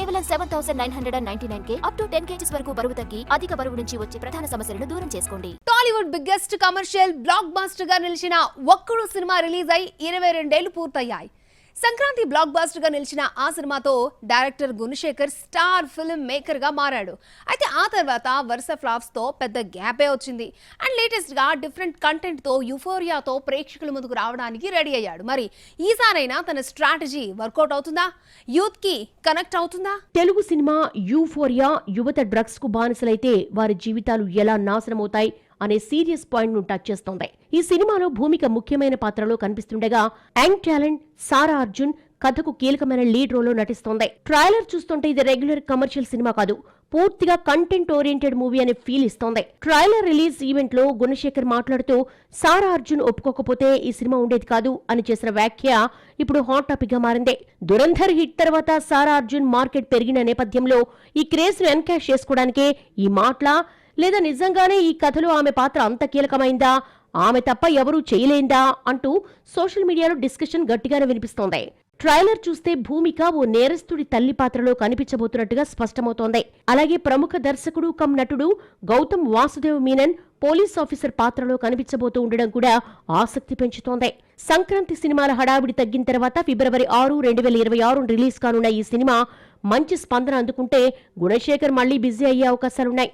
కేవలం 7,999 up to 10 kgs వరకు బరువు తగ్గి అధిక బరువు నుంచి వచ్చే ప్రధాన సమస్యలను దూరం చేసుకోండి. Tollywood biggest commercial block buster గా నిలిచిన ఒక్కడు సినిమా రిలీజ్ అయి 22 ఏళ్లు పూర్తయ్యాయి. సంక్రాంతి బ్లాక్ బస్టర్ గా నిలిచిన ఆ సినిమాతో director Gunasekhar star film maker గా మారాడు. అయితే ఆ తర్వాత వరుస ఫ్లాప్స్ తో పెద్ద గ్యాపే వచ్చింది. అండ్ లేటెస్ట్ గా డిఫరెంట్ కంటెంట్ తో యూఫోరియాతో ప్రేక్షకుల ముందుకు రావడానికి రెడీ అయ్యాడు. మరి ఈసారైనా తన స్ట్రాటజీ వర్కౌట్ అవుతుందా? యూత్ కి కనెక్ట్ అవుతుందా? తెలుగు సినిమా యూఫోరియా యువత డ్రగ్స్ కు బానిసలైతే వారి జీవితాలు ఎలా నాశనమవుతాయి అనే సీరియస్ పాయింట్ ను టచ్ చేస్తోంది. ఈ సినిమాలో భూమిక ముఖ్యమైన పాత్రలో కనిపిస్తుండగా యంగ్ టాలెంట్ సారా అర్జున్ కథకు కీలకమైన లీడ్ రోల్ లో నటిస్తోంది. ట్రైలర్ చూస్తుంటే ఇది రెగ్యులర్ కమర్షియల్ సినిమా కాదు, పూర్తిగా కంటెంట్ ఓరియంటెడ్ మూవీ అనే ఫీల్ ఇస్తోంది. ట్రైలర్ రిలీజ్ ఈవెంట్ లో గుణశేఖర్ మాట్లాడుతూ సారా అర్జున్ ఒప్పుకోకపోతే ఈ సినిమా ఉండేది కాదు అని చేసిన వ్యాఖ్య ఇప్పుడు హాట్ టాపిక్ గా మారింది. దురంధర్ హిట్ తర్వాత సారా అర్జున్ మార్కెట్ పెరిగిన నేపథ్యంలో ఈ క్రేజ్ ను ఎన్కాష్ చేసుకోవడానికే ఈ మాటల, లేదా నిజంగానే ఈ కథలో ఆమె పాత్ర అంత కీలకమైందా, ఆమె తప్ప ఎవరూ చేయలేందా అంటూ సోషల్ మీడియాలో డిస్కషన్ గట్టిగానే వినిపిస్తోంది. ట్రైలర్ చూస్తే భూమిక ఓ నేరస్తుడి తల్లి పాత్రలో కనిపించబోతున్నట్టుగా స్పష్టమవుతోంది. అలాగే ప్రముఖ దర్శకుడు కమ్ నటుడు గౌతమ్ వాసుదేవ్ మీనన్ పోలీస్ ఆఫీసర్ పాత్రలో కనిపించబోతూ ఉండడం కూడా ఆసక్తి పెంచుతోంది. సంక్రాంతి సినిమాల హడావిడి తగ్గిన తర్వాత ఫిబ్రవరి 6, 2026 రిలీజ్ కానున్న ఈ సినిమా మంచి స్పందన అందుకుంటే గుణశేఖర్ మళ్లీ బిజీ అయ్యే అవకాశాలున్నాయి.